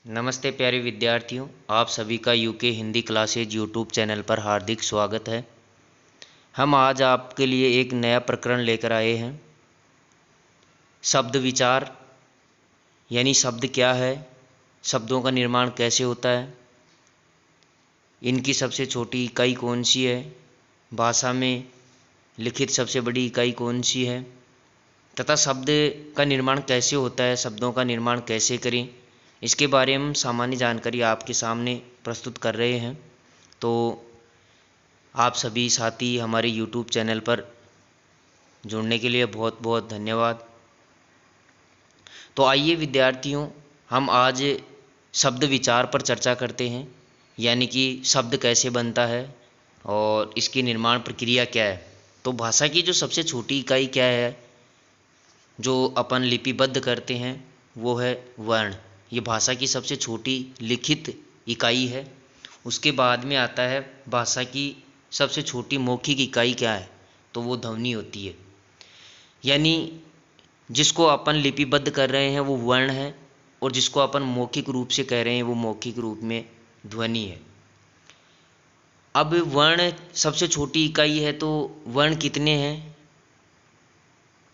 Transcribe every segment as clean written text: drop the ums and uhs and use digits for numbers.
नमस्ते प्यारे विद्यार्थियों, आप सभी का UK Hindi classes YouTube channel पर हार्दिक स्वागत है। हम आज आपके लिए एक नया प्रकरण लेकर आए हैं। शब्द विचार यानी शब्द क्या है, शब्दों का निर्माण कैसे होता है, इनकी सबसे छोटी इकाई कौन सी है, भाषा में लिखित सबसे बड़ी इकाई कौन सी है तथा शब्द का निर्माण कैसे होता है, शब्दों का निर्माण कैसे करें, इसके बारे में सामान्य जानकारी आपके सामने प्रस्तुत कर रहे हैं। तो आप सभी साथी हमारे यूट्यूब चैनल पर जुड़ने के लिए बहुत बहुत धन्यवाद। तो आइए विद्यार्थियों, हम आज शब्द विचार पर चर्चा करते हैं, यानी कि शब्द कैसे बनता है और इसकी निर्माण प्रक्रिया क्या है। तो भाषा की जो सबसे छोटी इकाई क्या है जो अपन लिपिबद्ध करते हैं वो है वर्ण। ये भाषा की सबसे छोटी लिखित इकाई है। उसके बाद में आता है भाषा की सबसे छोटी मौखिक इकाई क्या है, तो वो ध्वनि होती है। यानी जिसको अपन लिपिबद्ध कर रहे हैं वो वर्ण है और जिसको अपन मौखिक रूप से कह रहे हैं वो मौखिक रूप में ध्वनि है। अब वर्ण सबसे छोटी इकाई है, तो वर्ण कितने हैं?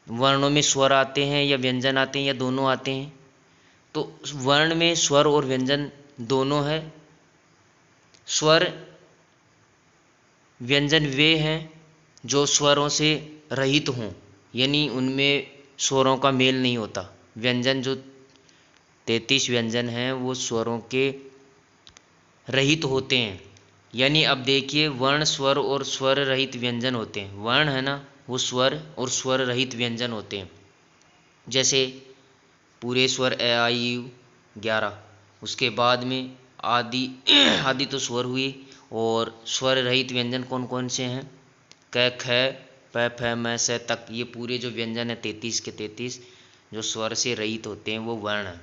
वर्णों में स्वर आते हैं या व्यंजन आते हैं या दोनों आते हैं? तो वर्ण में स्वर और व्यंजन दोनों है। स्वर व्यंजन वे हैं जो स्वरों से रहित हों, यानी उनमें स्वरों का मेल नहीं होता। व्यंजन जो 33 व्यंजन हैं वो स्वरों के रहित होते हैं। यानी अब देखिए, वर्ण स्वर और स्वर रहित व्यंजन होते हैं। वर्ण है ना, वो स्वर और स्वर रहित व्यंजन होते हैं। जैसे पूरे स्वर ए आई यू 11, उसके बाद में आदि आदि तो स्वर हुई, और स्वर रहित व्यंजन कौन कौन से हैं? क ख प फ म स तक। ये पूरे जो व्यंजन है 33 के 33 जो स्वर से रहित होते हैं वो वर्ण है।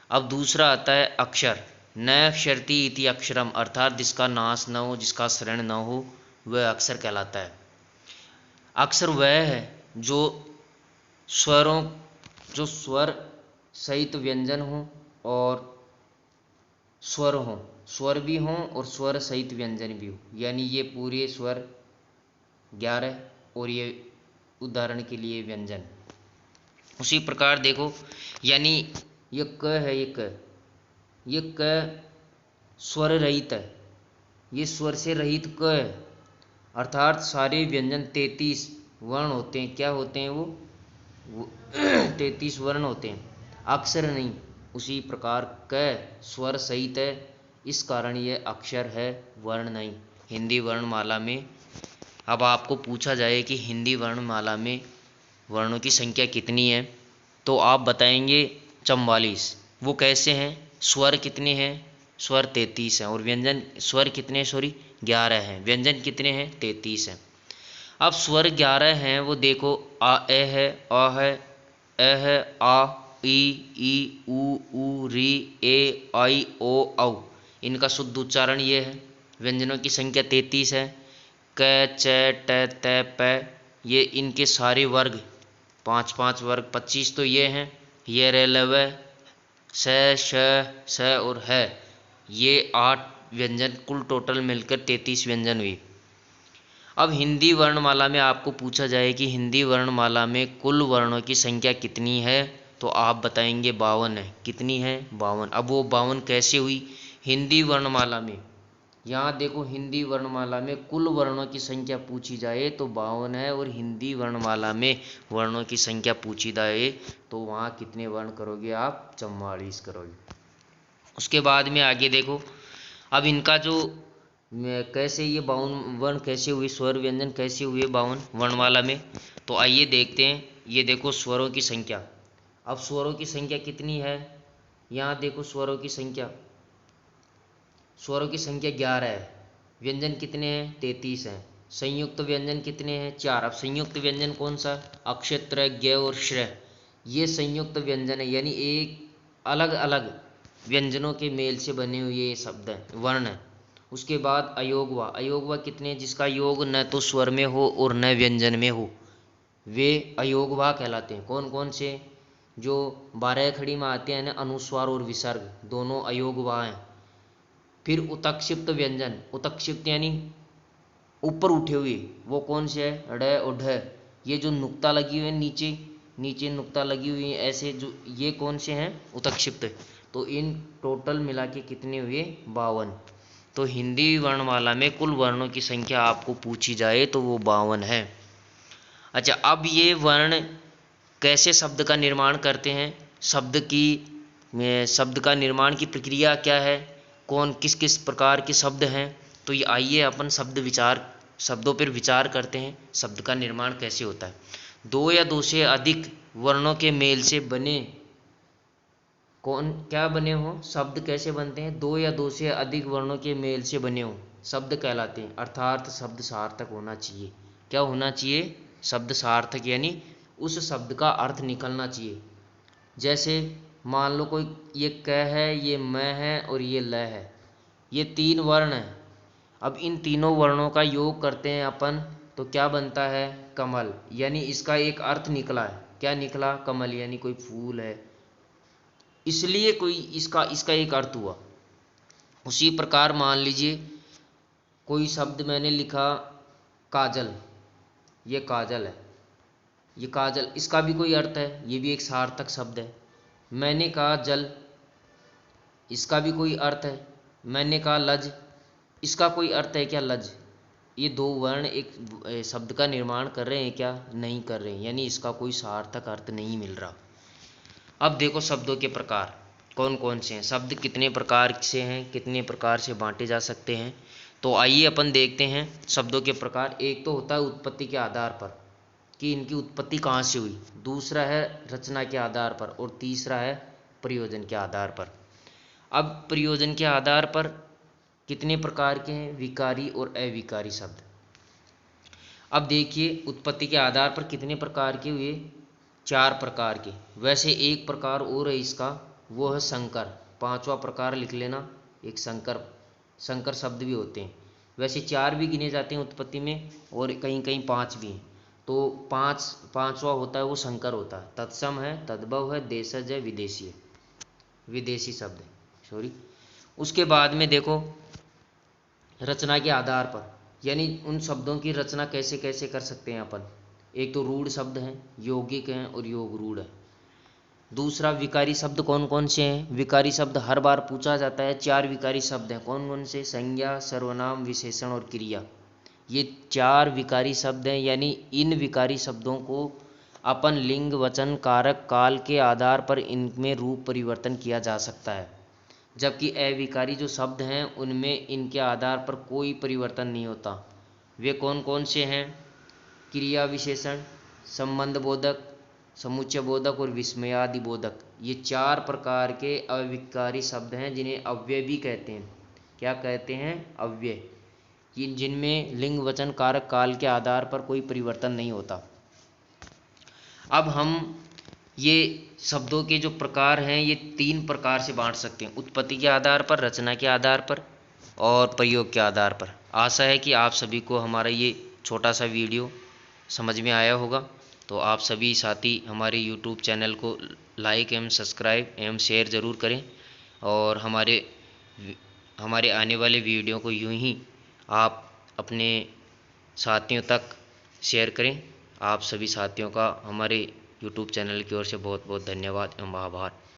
अब दूसरा आता है अक्षर। न अक्षरती इति अक्षरम, अर्थात जिसका नाश न हो, जिसका शरण न हो, वह अक्षर कहलाता है। अक्षर वह है जो स्वरों जो स्वर सहित व्यंजन हो और स्वर हों, स्वर भी हों और स्वर सहित व्यंजन भी हो। यानी ये पूरे स्वर 11 और ये उदाहरण के लिए व्यंजन। उसी प्रकार देखो, यानी ये क है, ये क स्वर रहित है, ये स्वर से रहित क है। अर्थात सारे व्यंजन 33 वर्ण होते हैं। क्या होते हैं वो 33 वर्ण होते हैं, अक्षर नहीं। उसी प्रकार क स्वर सहित है, इस कारण ये अक्षर है, वर्ण नहीं। हिंदी वर्णमाला में अब आपको पूछा जाए कि हिंदी वर्णमाला में वर्णों की संख्या कितनी है, तो आप बताएंगे 44। वो कैसे हैं? स्वर कितने हैं? स्वर 33 हैं। और व्यंजन स्वर कितने, 11 हैं। व्यंजन कितने हैं? 33 हैं। अब स्वर 11 हैं, वो देखो, आ ए है, अ है, ए है, आ ई ऊ री ए आई ओ औ। इनका शुद्ध उच्चारण ये है। व्यंजनों की संख्या 33 है। क च ट त प, ये इनके सारे वर्ग 5 वर्ग 25 तो ये हैं। ये रे लव स श और है, ये 8 व्यंजन, कुल टोटल मिलकर 33 व्यंजन हुई। अब हिंदी वर्णमाला में आपको पूछा जाए कि हिंदी वर्णमाला में कुल वर्णों की संख्या कितनी है, तो आप बताएंगे 52 है। कितनी है? 52। अब वो 52 कैसे हुई? हिंदी वर्णमाला में, यहाँ देखो, हिंदी वर्णमाला में कुल वर्णों की संख्या पूछी जाए तो 52 है, और हिंदी वर्णमाला में वर्णों की संख्या पूछी जाए तो वहाँ कितने वर्ण करोगे आप? 44 करोगे। उसके बाद में आगे देखो, अब इनका जो कैसे ये 52 वर्ण कैसे हुए, स्वर व्यंजन कैसे हुए 52 वर्णमाला में, तो आइए देखते हैं। ये देखो स्वरों की संख्या। अब स्वरों की संख्या कितनी है? यहाँ देखो, स्वरों की संख्या 11 है। व्यंजन कितने हैं? 33 हैं। संयुक्त व्यंजन कितने हैं? 4। अब संयुक्त व्यंजन कौन सा? अक्षत्र, ज्ञ और श्र, ये संयुक्त व्यंजन है। यानी एक अलग अलग व्यंजनों के मेल से बने हुए ये शब्द हैं, वर्ण है। उसके बाद अयोगवा। अयोगवा कितने? जिसका योग न तो स्वर में हो और न व्यंजन में हो, वे अयोगवा कहलाते हैं। कौन कौन से? जो 12 खड़ी में आते हैं ना, अनुस्वार और विसर्ग दोनों अयोग वहाँ हैं। फिर उत्क्षिप्त व्यंजन, उत्क्षिप्त यानी ऊपर उठे हुए, वो कौन से है, ड और ढ। ये जो नुक्ता लगी हुई है नीचे, नीचे नुक्ता लगी हुई है ऐसे, जो ये कौन से हैं, उत्क्षिप्त। तो इन टोटल मिला के कितने हुए, 52। तो हिंदी वर्णमाला में कुल वर्णों की संख्या आपको पूछी जाए तो वो 52 है। अच्छा, अब ये वर्ण कैसे शब्द का निर्माण करते हैं, शब्द का निर्माण की प्रक्रिया क्या है, कौन किस किस प्रकार के शब्द हैं। तो ये आइए अपन शब्दों पर विचार करते हैं, शब्द का निर्माण कैसे होता है। दो या दो से अधिक वर्णों के मेल से बने, कौन क्या बने हों, शब्द कैसे बनते हैं, दो या दो से अधिक वर्णों के मेल से बने हों शब्द कहलाते हैं। अर्थात शब्द सार्थक होना चाहिए। क्या होना चाहिए, शब्द सार्थक, यानी उस शब्द का अर्थ निकलना चाहिए। जैसे मान लो कोई, ये क है, ये मैं है और ये ल है, ये 3 वर्ण हैं। अब इन तीनों वर्णों का योग करते हैं अपन, तो क्या बनता है, कमल, यानी इसका एक अर्थ निकला है। क्या निकला, कमल, यानी कोई फूल है, इसलिए कोई इसका एक अर्थ हुआ। उसी प्रकार मान लीजिए कोई शब्द मैंने लिखा काजल, ये काजल है, ये काजल, इसका भी कोई अर्थ है, ये भी एक सार्थक शब्द है। मैंने कहा जल, इसका भी कोई अर्थ है। मैंने कहा लज, इसका कोई अर्थ है क्या, लज। ये 2 वर्ण एक शब्द का निर्माण कर रहे हैं क्या, नहीं कर रहे हैं, यानी इसका कोई सार्थक अर्थ नहीं मिल रहा। अब देखो शब्दों के प्रकार कौन कौन से हैं, शब्द कितने प्रकार से हैं, कितने प्रकार से बांटे जा सकते हैं। तो आइए अपन देखते हैं शब्दों के प्रकार। एक तो होता है उत्पत्ति के आधार पर, कि इनकी उत्पत्ति कहाँ से हुई। दूसरा है रचना के आधार पर, और तीसरा है प्रयोजन के आधार पर। अब प्रयोजन के आधार पर कितने प्रकार के हैं, विकारी और अविकारी शब्द। अब देखिए उत्पत्ति के आधार पर कितने प्रकार के हुए, 4 प्रकार के। वैसे एक प्रकार और है इसका, वो है संकर, 5वां प्रकार लिख लेना, एक संकर शब्द भी होते हैं। वैसे 4 भी गिने जाते हैं उत्पत्ति में, और कहीं कहीं 5 भी हैं। तो 5वां होता है वो संकर होता है। तत्सम है, तद्भव है, देशज है, विदेशी है, विदेशी शब्द है, सॉरी। उसके बाद में देखो रचना के आधार पर, यानी उन शब्दों की रचना कैसे कैसे कर सकते हैं अपन। एक तो रूढ़ शब्द हैं, यौगिक हैं और योग रूढ़ है। दूसरा विकारी शब्द कौन कौन से हैं, विकारी शब्द हर बार पूछा जाता है। 4 विकारी शब्द हैं, कौन कौन से, संज्ञा, सर्वनाम, विशेषण और क्रिया। ये 4 विकारी शब्द हैं, यानी इन विकारी शब्दों को अपन लिंग, वचन, कारक, काल के आधार पर इनमें रूप परिवर्तन किया जा सकता है। जबकि अविकारी जो शब्द हैं उनमें इनके आधार पर कोई परिवर्तन नहीं होता। वे कौन कौन से हैं, क्रिया विशेषण, संबंध बोधक, समुच्चय बोधक और विस्मयादि बोधक। ये 4 प्रकार के अविकारी शब्द हैं जिन्हें अव्यय भी कहते हैं। क्या कहते हैं, अव्यय, कि जिनमें लिंग, वचन, कारक, काल के आधार पर कोई परिवर्तन नहीं होता। अब हम ये शब्दों के जो प्रकार हैं ये 3 प्रकार से बांट सकते हैं, उत्पत्ति के आधार पर, रचना के आधार पर और प्रयोग के आधार पर। आशा है कि आप सभी को हमारा ये छोटा सा वीडियो समझ में आया होगा। तो आप सभी साथी हमारे YouTube चैनल को लाइक एवं सब्सक्राइब एवं शेयर ज़रूर करें, और हमारे आने वाले वीडियो को यूं ही आप अपने साथियों तक शेयर करें। आप सभी साथियों का हमारे YouTube चैनल की ओर से बहुत बहुत धन्यवाद एवं आभार।